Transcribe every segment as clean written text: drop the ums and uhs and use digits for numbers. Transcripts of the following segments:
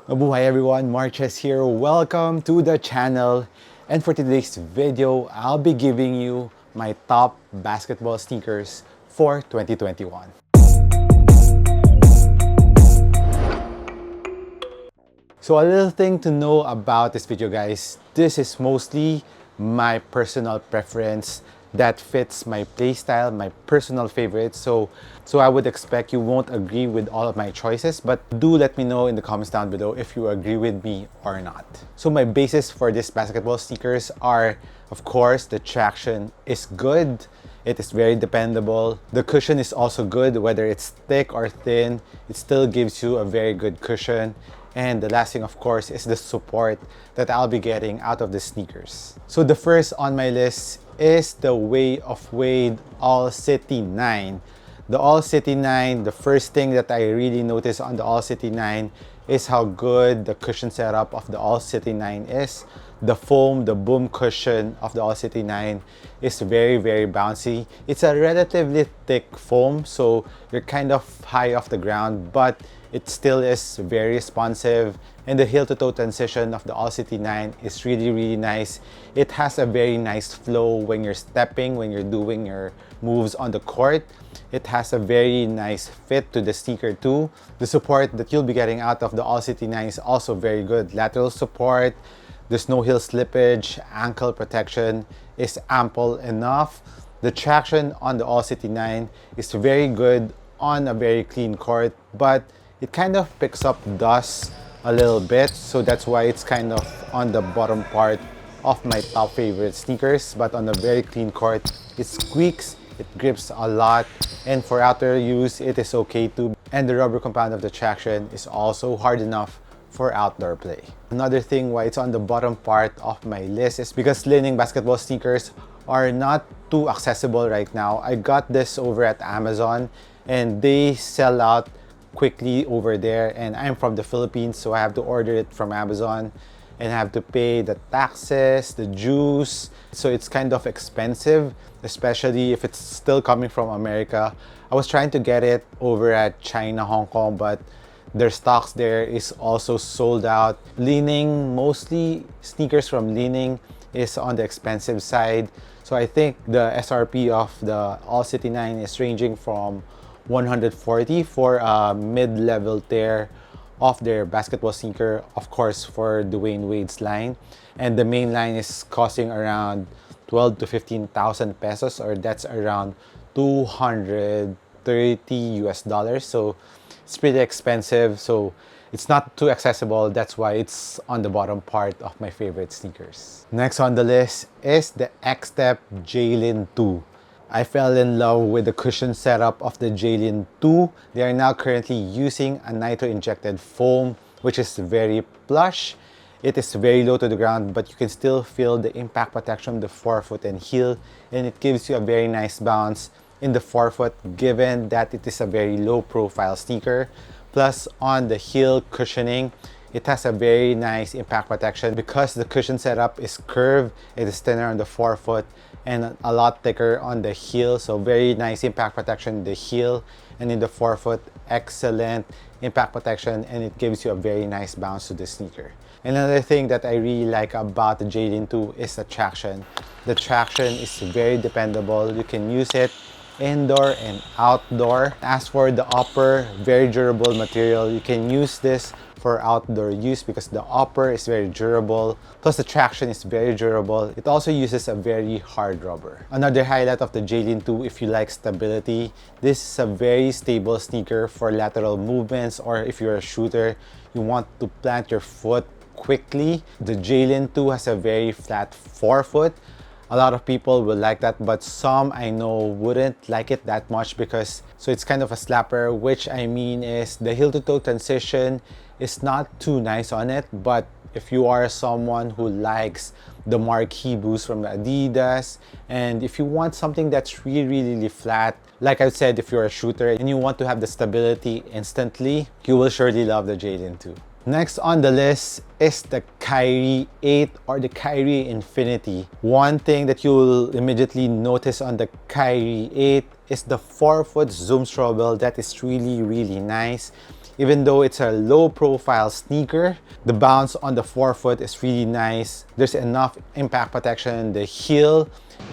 Mabuhay everyone, MARKCHES here. Welcome to the channel. And for today's video, I'll be giving you my top basketball sneakers for 2021. So a little thing to know about this video, guys. This is mostly my personal preference that fits my playstyle, my personal favorites. So I would expect you won't agree with all of my choices, but do let me know in the comments down below if you agree with me or not. So my basis for this basketball sneakers are, of course, the traction is good. It is very dependable. The cushion is also good, whether it's thick or thin, it still gives you a very good cushion. And the last thing, of course, is the support that I'll be getting out of the sneakers. So the first on my list is the Way of Wade All City 9. The All City 9, the first thing that I really noticed on the All City 9 is how good the cushion setup of the All City 9 is. The foam, the boom cushion of the All City 9 is very, very bouncy. It's a relatively thick foam, so you're kind of high off the ground, but it still is very responsive. And the heel-to-toe transition of the All City 9 is really, really nice. It has a very nice flow when you're stepping, when you're doing your moves on the court. It has a very nice fit to the sneaker too. The support that you'll be getting out of the All City 9 is also very good. Lateral support, there's no heel slippage, ankle protection is ample enough. The traction on the All City 9 is very good on a very clean court, but it kind of picks up dust a little bit, so that's why it's kind of on the bottom part of my top favorite sneakers. But on a very clean court, it squeaks, it grips a lot, and for outdoor use, it is okay too. And the rubber compound of the traction is also hard enough for outdoor play. Another thing why it's on the bottom part of my list is because Li-Ning basketball sneakers are not too accessible right now. I got this over at Amazon and they sell out quickly over there, and I'm from the Philippines, so I have to order it from Amazon and have to pay the taxes, the dues, so it's kind of expensive, especially if it's still coming from America. I was trying to get it over at China, Hong Kong, but their stocks there is also sold out. Li-Ning, mostly sneakers from Li-Ning is on the expensive side, so I think the SRP of the All City 9 is ranging from 140 for a mid-level tier of their basketball sneaker, of course, for Dwayne Wade's line. And the main line is costing around 12 to 15,000 pesos, or that's around 230 US dollars. So it's pretty expensive, so it's not too accessible. That's why it's on the bottom part of my favorite sneakers. Next on the list is the X-Step Jalen 2. I fell in love with the cushion setup of the Jalen 2. They are now currently using a nitro-injected foam, which is very plush. It is very low to the ground, but you can still feel the impact protection of the forefoot and heel, and it gives you a very nice bounce in the forefoot, given that it is a very low-profile sneaker. Plus, on the heel cushioning, it has a very nice impact protection because the cushion setup is curved. It is thinner on the forefoot and a lot thicker on the heel, so very nice impact protection in the heel, and in the forefoot, excellent impact protection, and it gives you a very nice bounce to the sneaker. And another thing that I really like about the Jalen 2 is the traction. The traction is very dependable. You can use it indoor and outdoor. As for the upper, very durable material. You can use this for outdoor use because the upper is very durable, plus the traction is very durable. It also uses a very hard rubber. Another highlight of the Jalen 2, if you like stability, this is a very stable sneaker for lateral movements, or if you're a shooter, you want to plant your foot quickly. The Jalen 2 has a very flat forefoot. A lot of people will like that, but some I know wouldn't like it that much because it's kind of a slapper, which I mean is the heel-to-toe transition is not too nice on it. But if you are someone who likes the marquee boost from Adidas, and if you want something that's really, really flat, like I said, if you're a shooter and you want to have the stability instantly, you will surely love the Jalen 2. Next on the list is the Kyrie 8 or the Kyrie Infinity. One thing that you'll immediately notice on the Kyrie 8 is the forefoot zoom strobel. That is really, really nice. Even though it's a low profile sneaker, the bounce on the forefoot is really nice. There's enough impact protection. The heel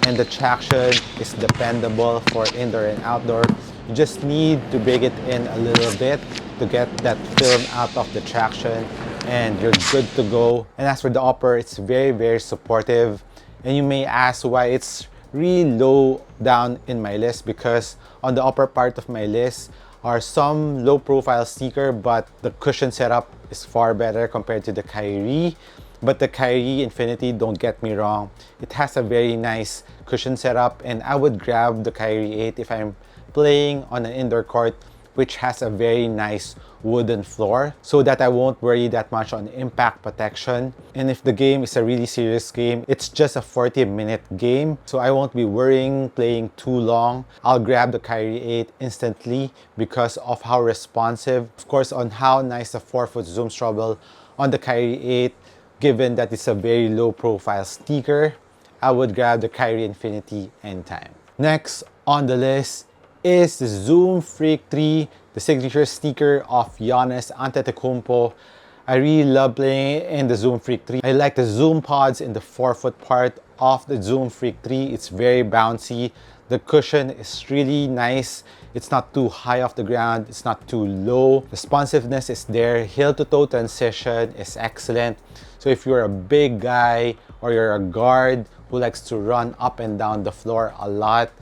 and the traction is dependable for indoor and outdoor. You just need to break it in a little bit to get that film out of the traction, and you're good to go. And as for the upper, it's very supportive. And you may ask why it's really low down in my list, because on the upper part of my list are some low profile sneaker, but the cushion setup is far better compared to the Kyrie. But the Kyrie Infinity, don't get me wrong, it has a very nice cushion setup, and I would grab the Kyrie 8 if I'm playing on an indoor court which has a very nice wooden floor, so that I won't worry that much on impact protection. And if the game is a really serious game, it's just a 40-minute game, so I won't be worrying playing too long. I'll grab the Kyrie 8 instantly because of how responsive, of course, on how nice the forefoot zoom strobel on the Kyrie 8. Given that it's a very low profile sneaker, I would grab the Kyrie Infinity anytime. Next on the list is the Zoom Freak 3, the signature sneaker of Giannis Antetokounmpo. I really love playing in the Zoom Freak 3. I like the zoom pods in the forefoot part of the Zoom Freak 3. It's very bouncy. The cushion is really nice. It's not too high off the ground. It's not too low. Responsiveness is there. Heel to toe transition is excellent. So if you're a big guy or you're a guard who likes to run up and down the floor a lot,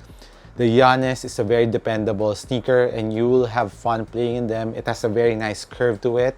the Giannis is a very dependable sneaker and you will have fun playing in them. It has a very nice curve to it.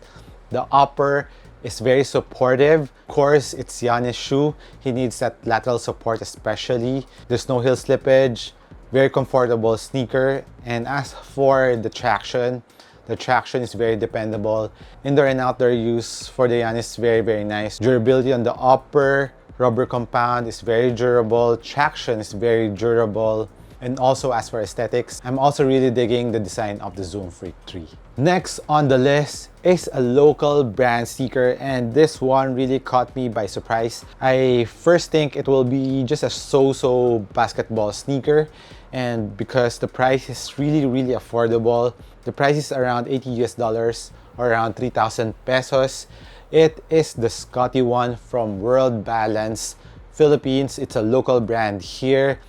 The upper is very supportive. Of course, it's Giannis' shoe. He needs that lateral support especially. There's no heel slippage. Very comfortable sneaker. And as for the traction is very dependable. Indoor and outdoor use for the Giannis is very nice. Durability on the upper, rubber compound is very durable. Traction is very durable. And also as for aesthetics, I'm also really digging the design of the Zoom Freak 3. Next on the list is a local brand sneaker, and this one really caught me by surprise. I first think it will be just a so-so basketball sneaker, and because the price is really affordable, the price is around $80 or around 3,000 pesos. It is the Scotty one from World Balance Philippines. It's a local brand here.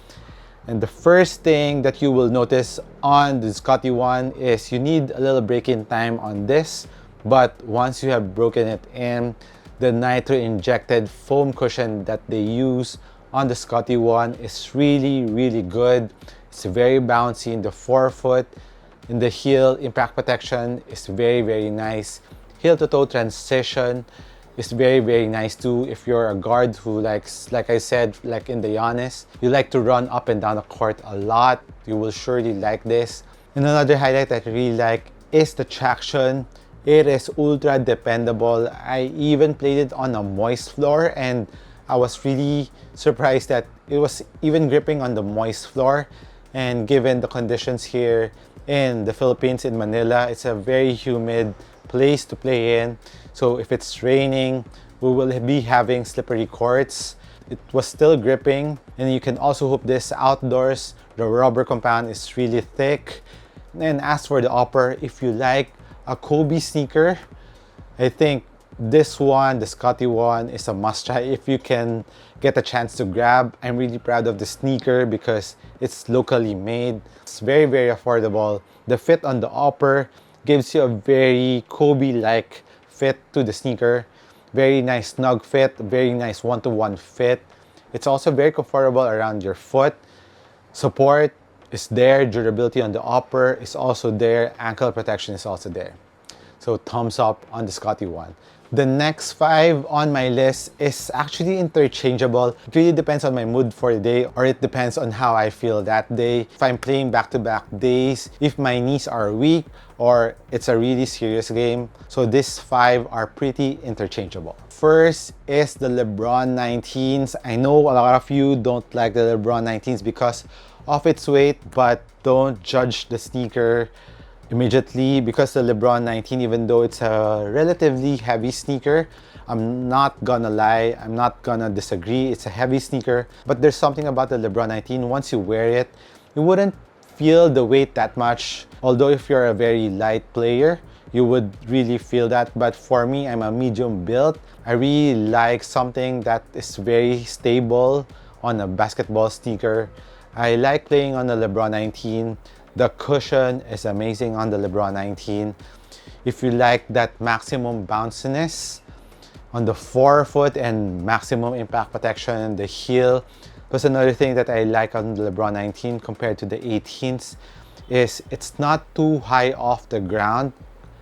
And the first thing that you will notice on the Scotty one is you need a little break-in time on this, but once you have broken it in, the nitro injected foam cushion that they use on the Scotty one is really good. It's very bouncy in the forefoot. In the heel, impact protection is very nice. Heel to toe transition is very nice too. If you're a guard who likes, like I said, like in the Giannis, you like to run up and down the court a lot, you will surely like this. And another highlight that I really like is the traction. It is ultra dependable. I even played it on a moist floor and I was really surprised that it was even gripping on the moist floor. And given the conditions here in the Philippines, in Manila, it's a very humid place to play in. So if it's raining, we will be having slippery courts. It was still gripping, and you can also hoop this outdoors. The rubber compound is really thick. And as for the upper, if you like a Kobe sneaker, I think this one, the Scotty one, is a must try if you can get a chance to grab. I'm really proud of the sneaker because it's locally made. It's very affordable. The fit on the upper gives you a very Kobe-like fit to the sneaker. Very nice snug fit, very nice one-to-one fit. It's also very comfortable around your foot. Support is there, durability on the upper is also there, ankle protection is also there. So thumbs up on the Scotty one. The next 5 on my list is actually interchangeable. It really depends on my mood for the day, or it depends on how I feel that day. If I'm playing back-to-back days, if my knees are weak, or it's a really serious game. So these 5 are pretty interchangeable. First is the Lebron 19s. I know a lot of you don't like the Lebron 19s because of its weight, but don't judge the sneaker immediately because the Lebron 19, even though it's a relatively heavy sneaker, I'm not gonna lie, I'm not gonna disagree, it's a heavy sneaker, but there's something about the Lebron 19, once you wear it, you wouldn't feel the weight that much. Although if you're a very light player, you would really feel that. But for me, I'm a medium build. I really like something that is very stable on a basketball sneaker. I like playing on the Lebron 19. The cushion is amazing on the Lebron 19. If you like that maximum bounciness on the forefoot and maximum impact protection, the heel. Plus another thing that I like on the Lebron 19 compared to the 18s is it's not too high off the ground.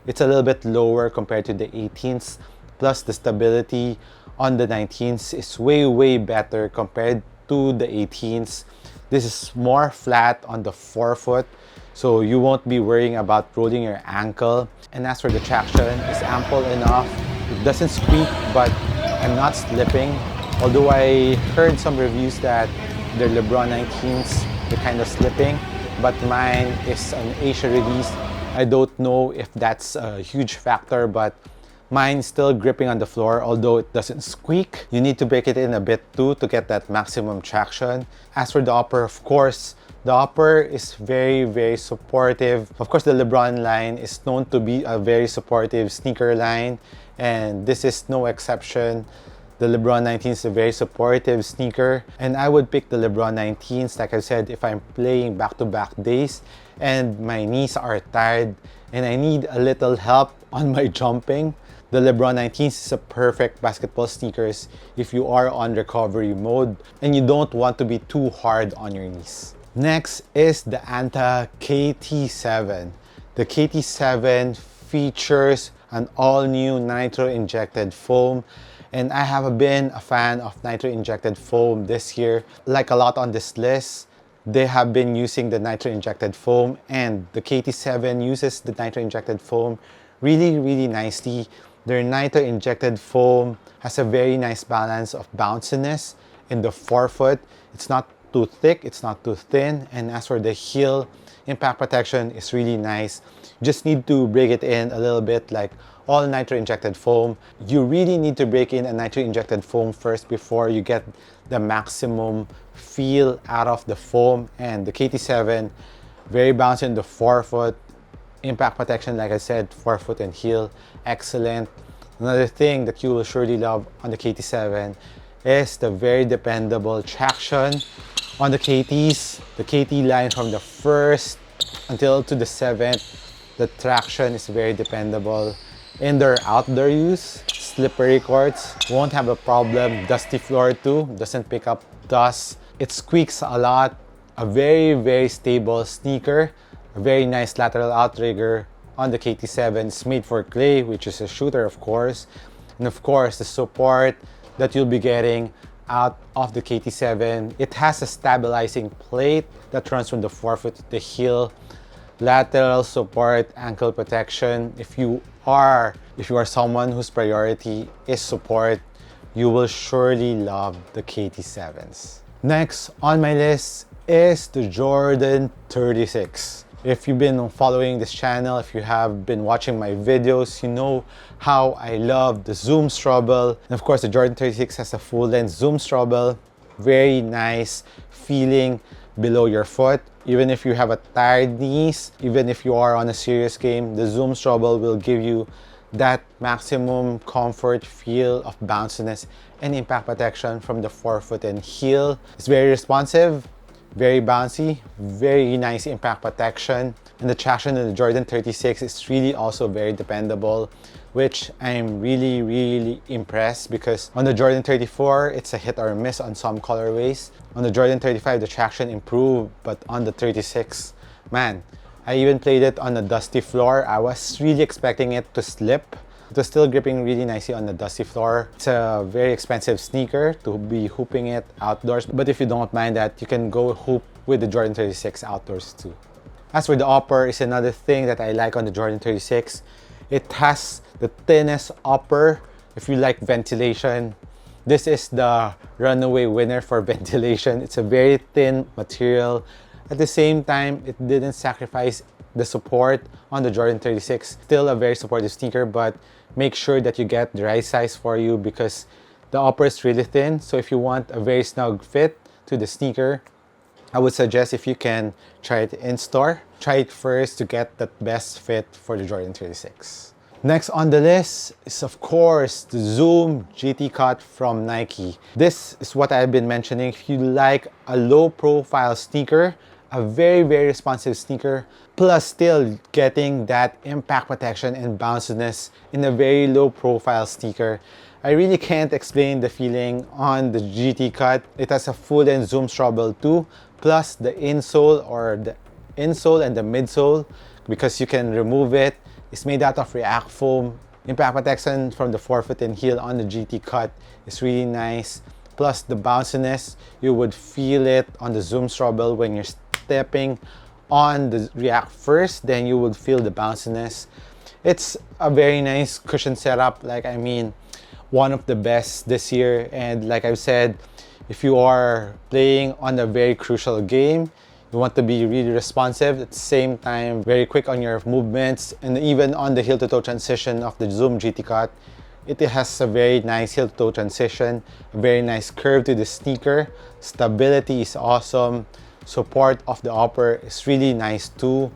It's a little bit lower compared to the 18s. Plus the stability on the 19s is way better compared to the 18s. This is more flat on the forefoot, so you won't be worrying about rolling your ankle. And as for the traction, it's ample enough. It doesn't squeak, but I'm not slipping. Although I heard some reviews that their Lebron 19s, they're kind of slipping, but mine is an Asia release. I don't know if that's a huge factor, but mine's still gripping on the floor, although it doesn't squeak. You need to break it in a bit too to get that maximum traction. As for the upper, of course, the upper is very supportive. Of course, the Lebron line is known to be a very supportive sneaker line, and this is no exception. The Lebron 19 is a very supportive sneaker, and I would pick the Lebron 19s, like I said, if I'm playing back-to-back days and my knees are tired and I need a little help on my jumping. The Lebron 19s is a perfect basketball sneakers if you are on recovery mode and you don't want to be too hard on your knees. Next is the Anta KT7. The KT7 features an all-new nitro-injected foam, and I have been a fan of nitro-injected foam this year. Like a lot on this list, they have been using the nitro-injected foam, and the KT7 uses the nitro-injected foam really nicely. Their nitro-injected foam has a very nice balance of bounciness in the forefoot. It's not too thick, it's not too thin, and as for the heel, impact protection is really nice. You just need to break it in a little bit, like all nitro-injected foam. You really need to break in a nitro-injected foam first before you get the maximum feel out of the foam. And the KT7, very bouncy in the forefoot, impact protection, like I said, forefoot and heel, excellent. Another thing that you will surely love on the KT7 is the very dependable traction on the KTs. The KT line from the first until to the 7th, the traction is very dependable. In their outdoor use, slippery courts, won't have a problem. Dusty floor too, doesn't pick up dust. It squeaks a lot. A very stable sneaker. A very nice lateral outrigger on the KT7. It's made for clay, which is a shooter, of course. And of course, the support that you'll be getting out of the KT7. It has a stabilizing plate that runs from the forefoot to the heel. Lateral support, ankle protection. If you are someone whose priority is support, you will surely love the KT7s. Next on my list is the Jordan 36. If you've been following this channel, if you have been watching my videos, you know how I love the zoom strobel. And of course, the Jordan 36 has a full-length zoom strobel. Very nice feeling below your foot. Even if you have a tired knees, even if you are on a serious game, the zoom strobel will give you that maximum comfort feel of bounciness and impact protection from the forefoot and heel. It's very responsive, very bouncy, very nice impact protection. And the traction in the Jordan 36 is really also very dependable, which I'm really impressed, because on the Jordan 34, it's a hit or miss on some colorways. On the Jordan 35, the traction improved, but on the 36, man, I even played it on a dusty floor. I was really expecting it to slip. It was still gripping really nicely on the dusty floor. It's a very expensive sneaker to be hooping it outdoors, but if you don't mind that, you can go hoop with the Jordan 36 outdoors too. As for the upper, is another thing that I like on the Jordan 36. It has the thinnest upper. If you like ventilation, this is the runaway winner for ventilation. It's a very thin material. At the same time, it didn't sacrifice the support on the Jordan 36. Still a very supportive sneaker, but make sure that you get the right size for you, because the upper is really thin. So if you want a very snug fit to the sneaker, I would suggest if you can try it in store, try it first to get the best fit for the Jordan 36. Next on the list is of course the Zoom GT Cut from Nike. This is what I've been mentioning. If you like a low profile sneaker, a very responsive sneaker, plus still getting that impact protection and bounciness in a very low profile sneaker, I really can't explain the feeling on the GT Cut. It has a full-length Zoom straddle too, plus the insole or the insole and the midsole, because you can remove it. It's made out of React foam. Impact protection from the forefoot and heel on the GT Cut is really nice. Plus the bounciness, you would feel it on the Zoom straddle when you're stepping on the React first, then you would feel the bounciness. It's a very nice cushion setup. Like, I mean, one of the best this year. And like I've said, if you are playing on a very crucial game, you want to be really responsive, at the same time very quick on your movements, and even on the heel to toe transition of the Zoom GT Cut, it has a very nice heel to toe transition, a very nice curve to the sneaker. Stability is awesome. Support of the upper is really nice too.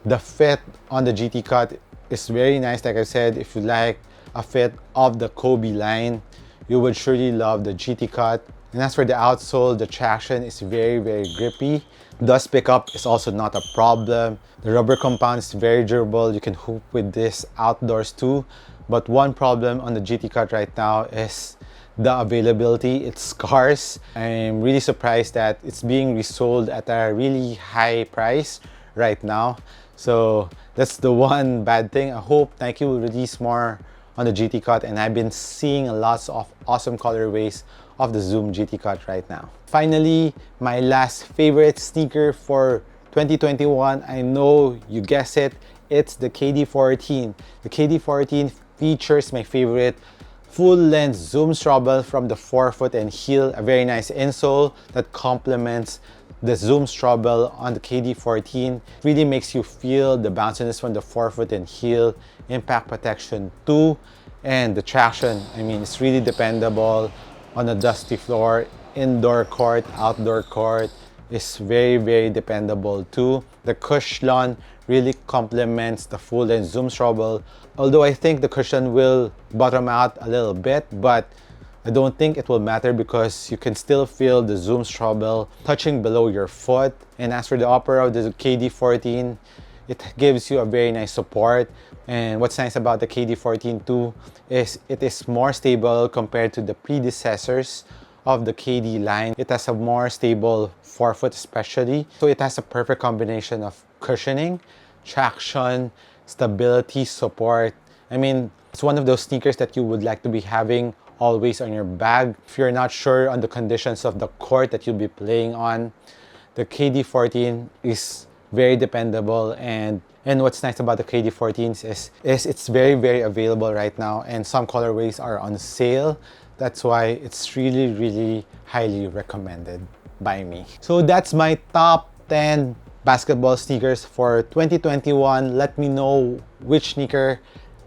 The fit on the GT Cut is very nice. Like I said, if you like a fit of the Kobe line, you would surely love the GT Cut. And as for the outsole, the traction is very grippy. Dust pickup is also not a problem. The rubber compound is very durable. You can hoop with this outdoors too. But one problem on the GT Cut right now is the availability. It's scarce. I'm really surprised that it's being resold at a really high price right now. So that's the one bad thing. I hope Nike will release more on the GT Cut, and I've been seeing lots of awesome colorways of the Zoom GT Cut right now. Finally, my last favorite sneaker for 2021, I know you guessed it, it's the KD14. The KD14 features my favorite full-length Zoom straddle from the forefoot and heel, a very nice insole that complements the Zoom straddle on the KD14. Really makes you feel the bounciness from the forefoot and heel, impact protection too, and the traction. I mean, it's really dependable on a dusty floor, indoor court, outdoor court. Is very dependable too. The cushion really complements the full-length Zoom straddle. Although I think the cushion will bottom out a little bit, but I don't think it will matter because you can still feel the Zoom straddle touching below your foot. And as for the upper of the KD14, it gives you a very nice support. And what's nice about the KD14 too is it is more stable compared to the predecessors of the KD line. It has a more stable forefoot especially. So it has a perfect combination of cushioning, traction, stability, support. I mean, it's one of those sneakers that you would like to be having always on your bag. If you're not sure on the conditions of the court that you'll be playing on, the KD14 is very dependable. And what's nice about the KD14s is it's very available right now, and some colorways are on sale. That's why it's really highly recommended by me. So that's my top 10 basketball sneakers for 2021. Let me know which sneaker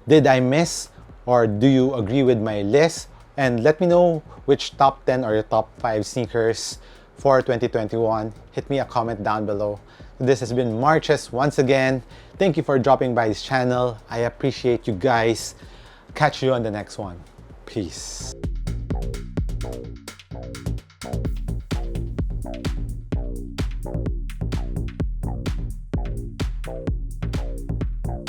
did I miss, or do you agree with my list? And let me know which top 10 or your top 5 sneakers for 2021. Hit me a comment down below. This has been MARKCHES once again. Thank you for dropping by this channel. I appreciate you guys. Catch you on the next one. Peace.